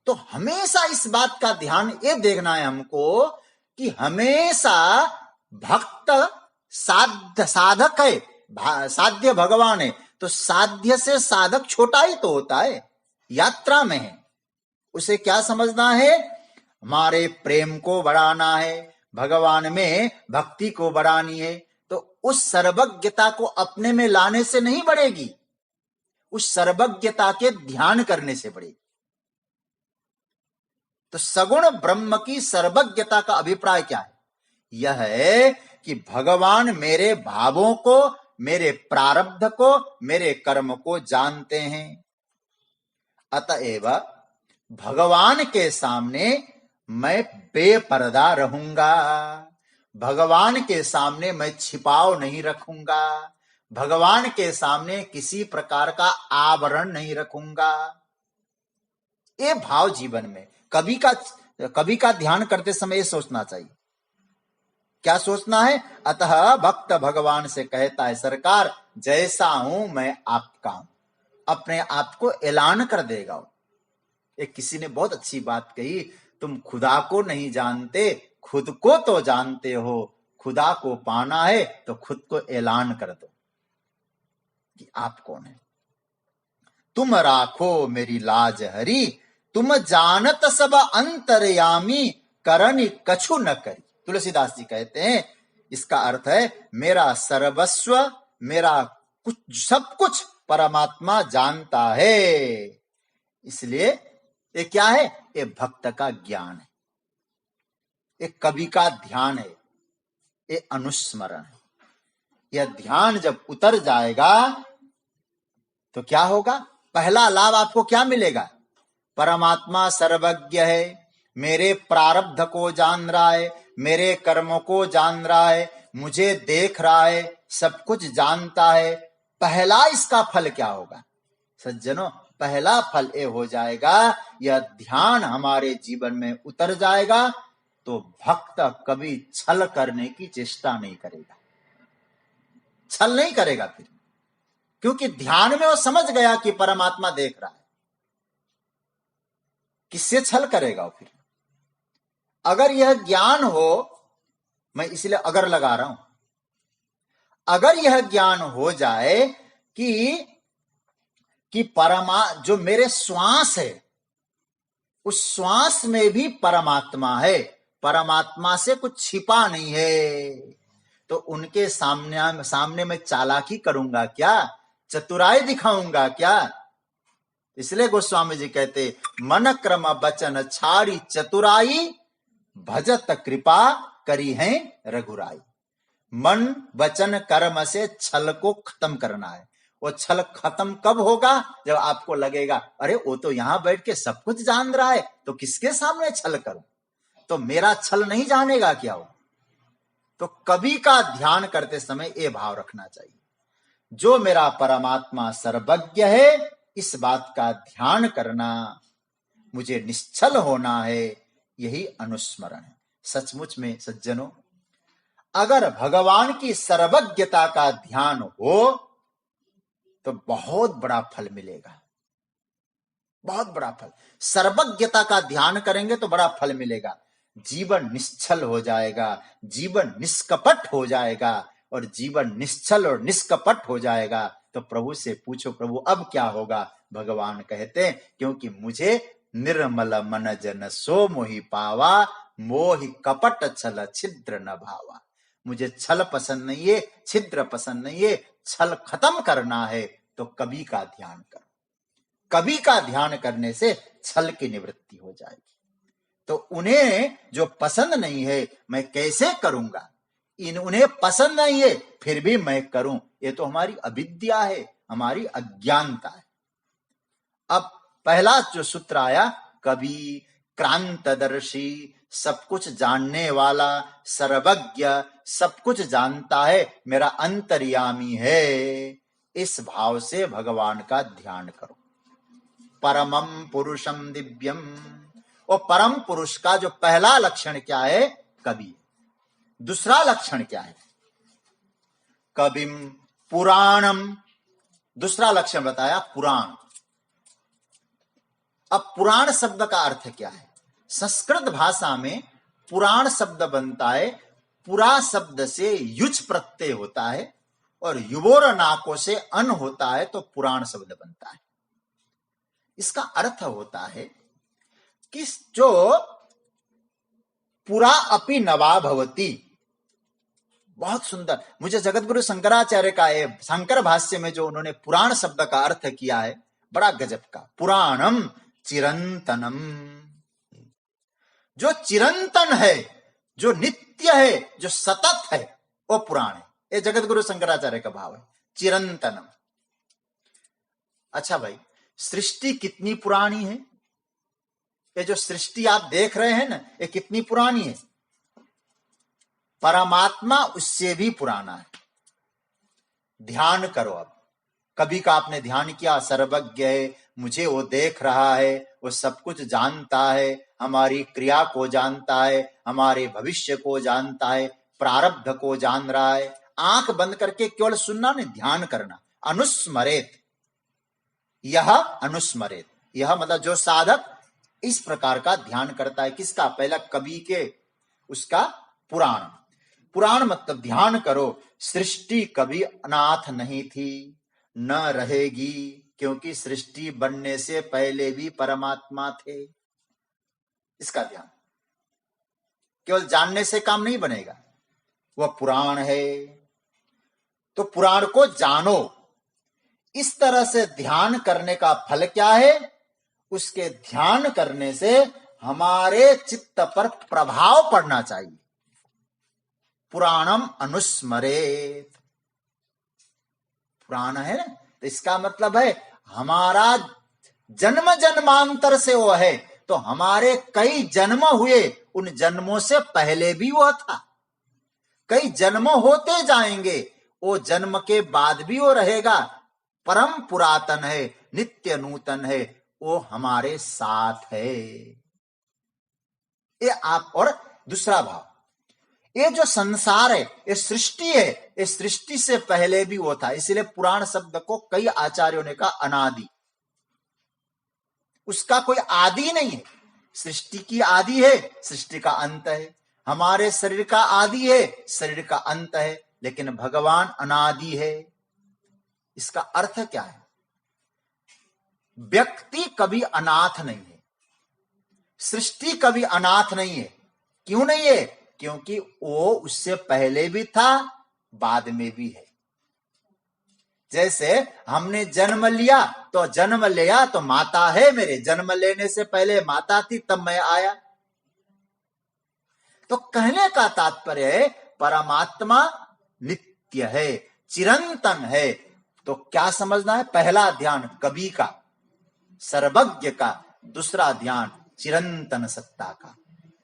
तो हमेशा इस बात का ध्यान ये देखना है हमको कि हमेशा भक्त साधक है, साध्य भगवान है। तो साध्य से साधक छोटा ही तो होता है, यात्रा में है। उसे क्या समझना है, हमारे प्रेम को बढ़ाना है, भगवान में भक्ति को बढ़ानी है। तो उस सर्वज्ञता को अपने में लाने से नहीं बढ़ेगी, उस सर्वज्ञता के ध्यान करने से बढ़ेगी। तो सगुण ब्रह्म की सर्वज्ञता का अभिप्राय क्या है, यह है कि भगवान मेरे भावों को, मेरे प्रारब्ध को, मेरे कर्म को जानते हैं। अतएव भगवान के सामने मैं बेपर्दा रहूंगा, भगवान के सामने मैं छिपाव नहीं रखूंगा, भगवान के सामने किसी प्रकार का आवरण नहीं रखूंगा। ये भाव जीवन में कभी का ध्यान करते समय ये सोचना चाहिए। क्या सोचना है, अतः भक्त भगवान से कहता है, सरकार जैसा हूं मैं आपका हूं, अपने आप को ऐलान कर देगा। एक किसी ने बहुत अच्छी बात कही, तुम खुदा को नहीं जानते, खुद को तो जानते हो। खुदा को पाना है तो खुद को ऐलान कर दो कि आप कौन है। तुम राखो मेरी लाज हरी, तुम जानत सब अंतर्यामी, करनी कछु न करी। तुलसीदास जी कहते हैं, इसका अर्थ है मेरा सर्वस्व, मेरा कुछ, सब कुछ परमात्मा जानता है। इसलिए ये क्या है, ये भक्त का ज्ञान है, ये कवि का ध्यान है, ये अनुस्मरण है। यह ध्यान जब उतर जाएगा तो क्या होगा, पहला लाभ आपको क्या मिलेगा, परमात्मा सर्वज्ञ है, मेरे प्रारब्ध को जान रहा है, मेरे कर्मों को जान रहा है, मुझे देख रहा है, सब कुछ जानता है। पहला इसका फल क्या होगा सज्जनों, पहला फल ये हो जाएगा, यह ध्यान हमारे जीवन में उतर जाएगा तो भक्त कभी छल करने की चेष्टा नहीं करेगा। छल नहीं करेगा फिर, क्योंकि ध्यान में वो समझ गया कि परमात्मा देख रहा है। किससे छल करेगा वो फिर? अगर यह ज्ञान हो, मैं इसलिए अगर लगा रहा हूं, अगर यह ज्ञान हो जाए कि जो मेरे श्वास है, उस श्वास में भी परमात्मा है, परमात्मा से कुछ छिपा नहीं है, तो उनके सामने मैं चालाकी करूंगा क्या? चतुराई दिखाऊंगा क्या? इसलिए गोस्वामी जी कहते, मन क्रम बचन छाड़ी चतुराई, भजत कृपा करी है रघुराई। मन वचन कर्म से छल को खत्म करना है। वो छल खत्म कब होगा? जब आपको लगेगा अरे वो तो यहां बैठ के सब कुछ जान रहा है, तो किसके सामने छल करूं? तो मेरा छल नहीं जानेगा क्या हो? तो कवि का ध्यान करते समय ये भाव रखना चाहिए, जो मेरा परमात्मा सर्वज्ञ है, इस बात का ध्यान करना, मुझे निश्चल होना है, यही अनुस्मरण है। सचमुच में सज्जनों, अगर भगवान की सर्वज्ञता का ध्यान हो तो बहुत बड़ा फल मिलेगा, बहुत बड़ा फल। सर्वज्ञता का ध्यान करेंगे तो बड़ा फल मिलेगा। जीवन निश्चल हो जाएगा, जीवन निष्कपट हो जाएगा, और जीवन निश्चल और निष्कपट हो जाएगा तो प्रभु से पूछो, प्रभु अब क्या होगा? भगवान कहते हैं, क्योंकि मुझे निर्मल मन जन सो मोहि पावा, मोहि कपट छल छिद्र न भावा। मुझे छल पसंद नहीं है, छिद्र पसंद नहीं है, छल खत्म करना है तो कवि का ध्यान करो। कवि का ध्यान करने से छल की निवृत्ति हो जाएगी। तो उन्हें जो पसंद नहीं है मैं कैसे करूंगा? उन्हें पसंद नहीं है फिर भी मैं करूं, ये तो हमारी अविद्या है, हमारी अज्ञानता है। अब पहला जो सूत्र आया, कवि क्रांतदर्शी, सब कुछ जानने वाला, सर्वज्ञ, सब कुछ जानता है, मेरा अंतर्यामी है, इस भाव से भगवान का ध्यान करो। परमम पुरुषम दिव्यम, और परम पुरुष का जो पहला लक्षण क्या है? कवि। दूसरा लक्षण क्या है? कविम पुराणम, दूसरा लक्षण बताया पुराण। अब पुराण शब्द का अर्थ क्या है? संस्कृत भाषा में पुराण शब्द बनता है, पुरा शब्द से युच प्रत्यय होता है और युवोर नाको से अन होता है, तो पुराण शब्द बनता है। इसका अर्थ होता है कि जो पुरा अपि नवा भवति। बहुत सुंदर, मुझे जगतगुरु शंकराचार्य का शंकर भाष्य में जो उन्होंने पुराण शब्द का अर्थ किया है, बड़ा गजब का। पुराणम चिरंतनम, जो चिरंतन है, जो नित्य है, जो सतत है, वो पुराण है। ये जगतगुरु शंकराचार्य का भाव है, चिरंतनम। अच्छा भाई, सृष्टि कितनी पुरानी है? ये जो सृष्टि आप देख रहे हैं ना, ये कितनी पुरानी है? परमात्मा उससे भी पुराना है। ध्यान करो। अब कभी का आपने ध्यान किया, सर्वज्ञ है, मुझे वो देख रहा है, वो सब कुछ जानता है, हमारी क्रिया को जानता है, हमारे भविष्य को जानता है, प्रारब्ध को जान रहा है। आंख बंद करके केवल सुनना नहीं, ध्यान करना। अनुस्मरेत, यह अनुस्मरेत, यह मतलब जो साधक इस प्रकार का ध्यान करता है। किसका? पहला कवि के, उसका पुराण। पुराण मतलब ध्यान करो। सृष्टि कभी अनाथ नहीं थी, न रहेगी, क्योंकि सृष्टि बनने से पहले भी परमात्मा थे। इसका ध्यान। केवल जानने से काम नहीं बनेगा, वह पुराण है, तो पुराण को जानो। इस तरह से ध्यान करने का फल क्या है? उसके ध्यान करने से हमारे चित्त पर प्रभाव पड़ना चाहिए। पुराणम अनुस्मरेत, पुराण है ना, तो इसका मतलब है हमारा जन्म जन्मांतर से वो है, तो हमारे कई जन्म हुए, उन जन्मों से पहले भी वो था, कई जन्म होते जाएंगे, वो जन्म के बाद भी वो रहेगा। परम पुरातन है, नित्य नूतन है, वो हमारे साथ है। ये आप। और दूसरा भाव, ये जो संसार है, ये सृष्टि है, ये सृष्टि से पहले भी वो था। इसलिए पुराण शब्द को कई आचार्यों ने कहा अनादि। उसका कोई आदि नहीं है। सृष्टि की आदि है, सृष्टि का अंत है। हमारे शरीर का आदि है, शरीर का अंत है, लेकिन भगवान अनादि है। इसका अर्थ क्या है? व्यक्ति कभी अनाथ नहीं है, सृष्टि कभी अनाथ नहीं है। क्यों नहीं है? क्योंकि वो उससे पहले भी था, बाद में भी है। जैसे हमने जन्म लिया तो माता है मेरे, जन्म लेने से पहले माता थी, तब मैं आया। तो कहने का तात्पर्य है परमात्मा नित्य है, चिरंतन है। तो क्या समझना है? पहला ध्यान कवि का, सर्वज्ञ का, दूसरा ध्यान चिरंतन सत्ता का।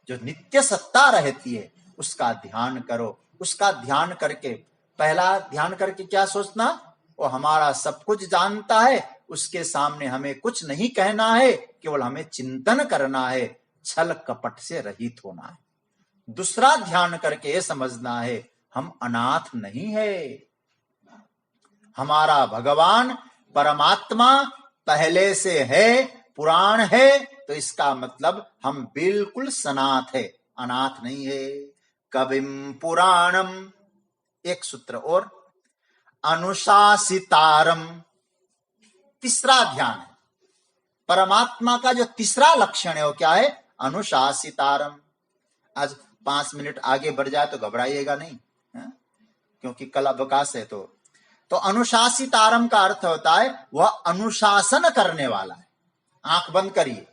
जो नित्य सत्ता रहती है उसका ध्यान करो। उसका ध्यान करके, पहला ध्यान करके क्या सोचना? वो हमारा सब कुछ जानता है, उसके सामने हमें कुछ नहीं कहना है, केवल हमें चिंतन करना है, छल कपट से रहित होना है। दूसरा ध्यान करके ये समझना है हम अनाथ नहीं है। हमारा भगवान परमात्मा पहले से है, पुराण है, तो इसका मतलब हम बिल्कुल सनाथ है, अनाथ नहीं है। कविम पुराणम, एक सूत्र और, अनुशासितारम, तीसरा ध्यान है। परमात्मा का जो तीसरा लक्षण है वो क्या है? अनुशासितारम। आज 5 मिनट आगे बढ़ जाए तो घबराइएगा नहीं, क्योंकि कल अवकाश है। तो अनुशासितारम का अर्थ होता है वह अनुशासन करने वाला है। आंख बंद करिए,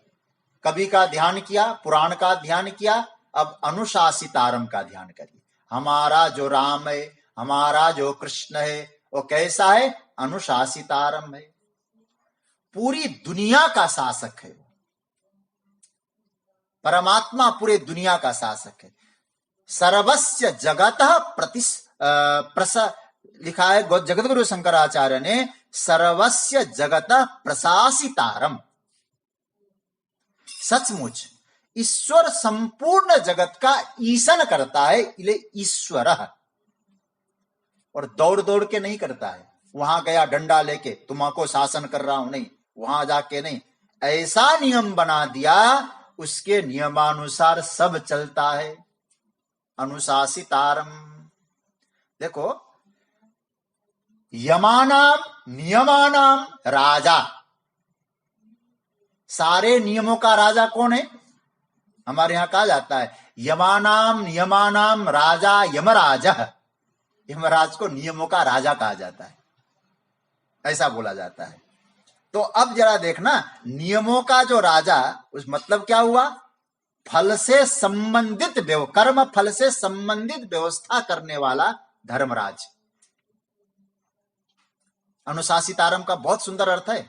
कवि का ध्यान किया, पुराण का ध्यान किया, अब अनुशासितारम का ध्यान करिए। हमारा जो राम है, हमारा जो कृष्ण है, वो कैसा है? अनुशासितारम है। पूरी दुनिया का शासक है। परमात्मा पूरे दुनिया का शासक है। सर्वस्य जगतः लिखा है जगतगुरु शंकराचार्य ने, सर्वस्य जगतः प्रशासितारम। सचमुच ईश्वर संपूर्ण जगत का ईशन करता है, इसलिए ईश्वर। और दौड़ दौड़ के नहीं करता है, वहां गया डंडा लेके तुमको शासन कर रहा हूं, नहीं, वहां जाके नहीं। ऐसा नियम बना दिया, उसके नियमानुसार सब चलता है। अनुशासितारम। देखो, यमानाम नियमानाम राजा। सारे नियमों का राजा कौन है? हमारे यहां कहा जाता है यमानाम नियमानाम राजा यमराज। यमराज को नियमों का राजा कहा जाता है, ऐसा बोला जाता है। तो अब जरा देखना, नियमों का जो राजा, उस मतलब क्या हुआ? फल से संबंधित, कर्म फल से संबंधित व्यवस्था करने वाला धर्मराज। अनुशासितारम का बहुत सुंदर अर्थ है।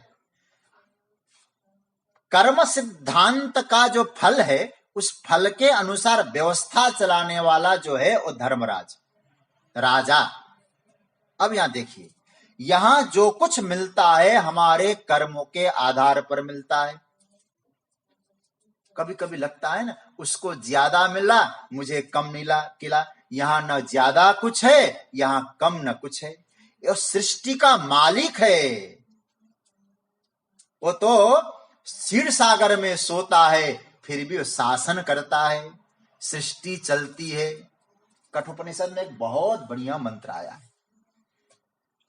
कर्म सिद्धांत का जो फल है, उस फल के अनुसार व्यवस्था चलाने वाला जो है वो धर्मराज, राजा। अब यहां देखिए, यहां जो कुछ मिलता है हमारे कर्मों के आधार पर मिलता है। कभी कभी लगता है ना, उसको ज्यादा मिला, मुझे कम मिला। यहां न ज्यादा कुछ है, यहां कम न कुछ है। ये सृष्टि का मालिक है। वो तो क्षीर सागर में सोता है, फिर भी वो शासन करता है, सृष्टि चलती है। कठोपनिषद में एक बहुत बढ़िया मंत्र आया है,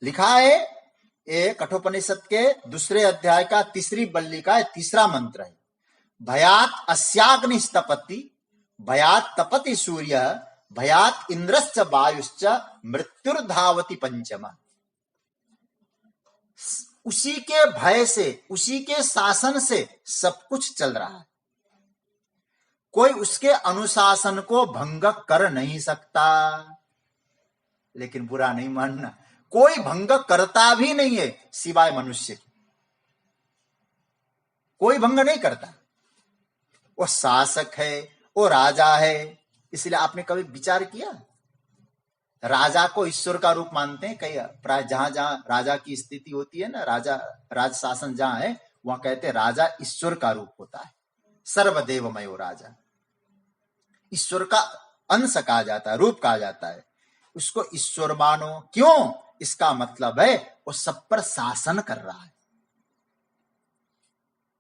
लिखा है, ये कठोपनिषद के दूसरे अध्याय का तीसरी बल्ली का तीसरा मंत्र है। भयात अस्याग्निस्तपति, भयात तपति सूर्य, भयात इंद्रश्च वायुश्च, मृत्युर्धावति पंचमा। उसी के भय से, उसी के शासन से सब कुछ चल रहा है। कोई उसके अनुशासन को भंग कर नहीं सकता। लेकिन बुरा नहीं मानना, कोई भंग करता भी नहीं है सिवाय मनुष्य के। कोई भंग नहीं करता। वो शासक है, वो राजा है। इसलिए आपने कभी विचार किया, राजा को ईश्वर का रूप मानते हैं कई, प्राय जहां जहां राजा की स्थिति होती है ना, राज शासन जहां है, वहां कहते हैं राजा ईश्वर का रूप होता है। सर्वदेवमयो राजा, ईश्वर का अंश कहा जाता है, रूप कहा जाता है, उसको ईश्वर मानो। क्यों? इसका मतलब है वो सब पर शासन कर रहा है,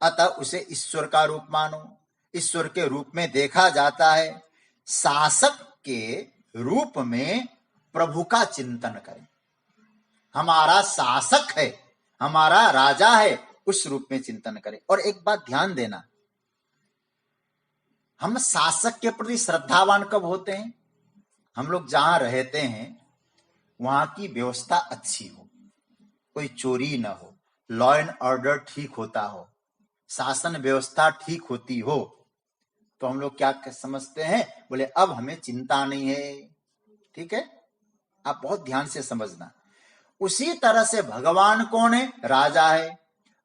अतः उसे ईश्वर का रूप मानो, ईश्वर के रूप में देखा जाता है। शासक के रूप में प्रभु का चिंतन करें। हमारा शासक है, हमारा राजा है, उस रूप में चिंतन करें। और एक बात ध्यान देना, हम शासक के प्रति श्रद्धावान कब होते हैं? हम लोग जहां रहते हैं वहां की व्यवस्था अच्छी हो, कोई चोरी न हो, लॉ एंड ऑर्डर ठीक होता हो, शासन व्यवस्था ठीक होती हो, तो हम लोग क्या समझते हैं? बोले अब हमें चिंता नहीं है। ठीक है, आप बहुत ध्यान से समझना। उसी तरह से भगवान कौन है? राजा है,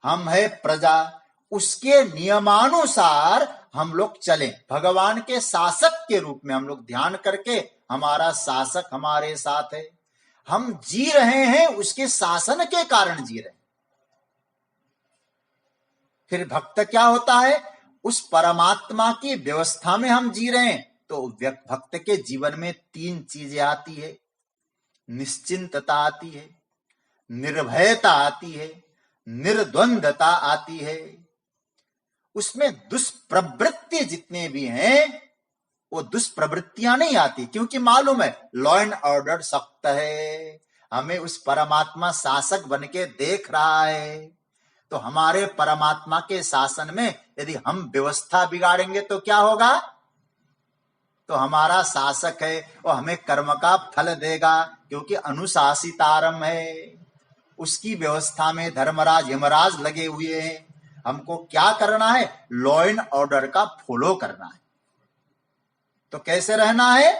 हम है प्रजा। उसके नियमानुसार हम लोग चलें, भगवान के शासक के रूप में हम लोग ध्यान करके, हमारा शासक हमारे साथ है, हम जी रहे हैं उसके शासन के कारण जी रहे हैं। फिर भक्त क्या होता है? उस परमात्मा की व्यवस्था में हम जी रहे हैं, तो भक्त के जीवन में 3 चीजें आती है। निश्चिंतता आती है, निर्भयता आती है, निर्द्वंदता आती है। उसमें दुष्प्रवृत्ति जितने भी हैं वो दुष्प्रवृत्तियां नहीं आती, क्योंकि मालूम है लॉ एंड ऑर्डर सख्त है, हमें उस परमात्मा शासक बन के देख रहा है। तो हमारे परमात्मा के शासन में यदि हम व्यवस्था बिगाड़ेंगे तो क्या होगा? तो हमारा शासक है वो हमें कर्म का फल देगा, क्योंकि अनुशासितारम है, उसकी व्यवस्था में धर्मराज यमराज लगे हुए हैं। हमको क्या करना है? लॉ एंड ऑर्डर का फॉलो करना है। तो कैसे रहना है?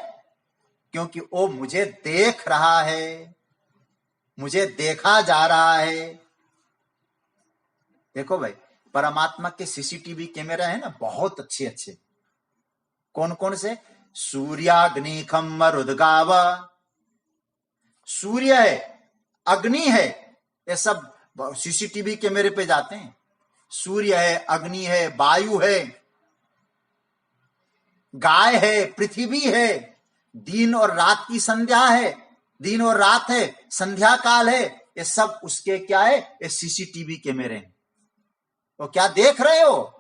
क्योंकि वो मुझे देख रहा है, मुझे देखा जा रहा है। देखो भाई, परमात्मा के सीसीटीवी कैमरा है ना, बहुत अच्छे अच्छे। कौन कौन से? सूर्याग्नि खम रुद्गाव, सूर्य है, अग्नि है, ये सब सीसीटीवी कैमरे पे जाते हैं। सूर्य है, अग्नि है, वायु है, गाय है, पृथ्वी है, दिन और रात की संध्या है, दिन और रात है, संध्या काल है, ये सब उसके क्या है? ये सीसीटीवी कैमरे हैं। तो क्या देख रहे हो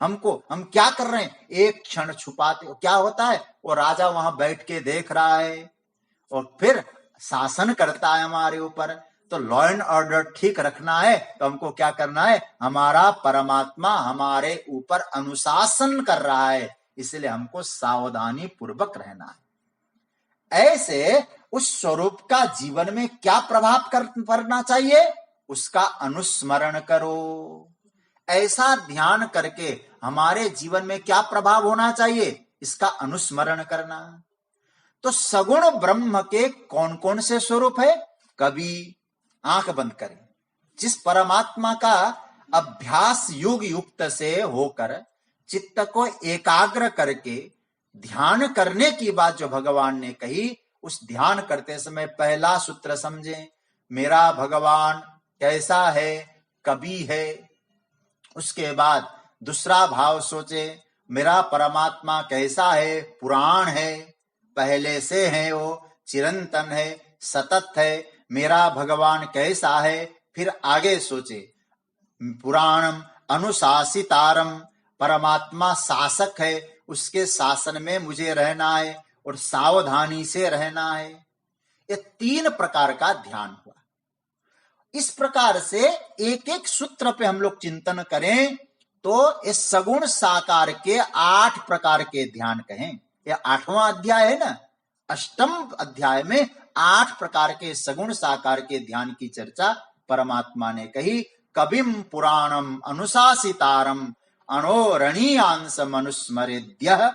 हमको? हम क्या कर रहे हैं? एक क्षण छुपाते हो, क्या होता है? वो राजा वहां बैठ के देख रहा है और फिर शासन करता है हमारे ऊपर। तो लॉ एंड ऑर्डर ठीक रखना है तो हमको क्या करना है? हमारा परमात्मा हमारे ऊपर अनुशासन कर रहा है, इसलिए हमको सावधानी पूर्वक रहना है। ऐसे उस स्वरूप का जीवन में क्या प्रभाव करना चाहिए? उसका अनुस्मरण करो। ऐसा ध्यान करके हमारे जीवन में क्या प्रभाव होना चाहिए? इसका अनुस्मरण करना। तो सगुण ब्रह्म के कौन कौन से स्वरूप है? कभी आंख बंद करें, जिस परमात्मा का अभ्यास युग युक्त से होकर चित्त को एकाग्र करके ध्यान करने की बात जो भगवान ने कही, उस ध्यान करते समय पहला सूत्र समझें, मेरा भगवान कैसा है? कभी है। उसके बाद दूसरा भाव सोचे, मेरा परमात्मा कैसा है? पुराण है, पहले से है, वो चिरंतन है, सतत है। मेरा भगवान कैसा है? फिर आगे सोचे, पुराणम अनुशासितारम, परमात्मा शासक है, उसके शासन में मुझे रहना है और सावधानी से रहना है। ये 3 प्रकार का ध्यान हुआ। इस प्रकार से एक एक सूत्र पे हम लोग चिंतन करें तो इस सगुण साकार के 8 प्रकार के ध्यान कहें। यह 8वां अध्याय है ना, अष्टम अध्याय में 8 प्रकार के सगुण साकार के ध्यान की चर्चा परमात्मा ने कही। कविम पुराणम अनुशासितारम अनोरणीयांश मनुस्मरेद्य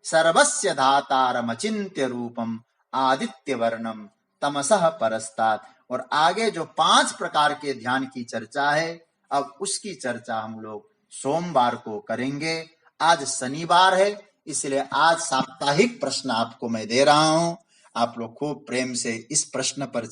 सर्वस्य धातारम अचिन्त्य रूपम आदित्य वर्णम तमसः परस्तात्। और आगे जो 5 प्रकार के ध्यान की चर्चा है, अब उसकी चर्चा हम लोग सोमवार को करेंगे। आज शनिवार है, इसलिए आज साप्ताहिक प्रश्न आपको मैं दे रहा हूं। आप लोग खूब प्रेम से इस प्रश्न पर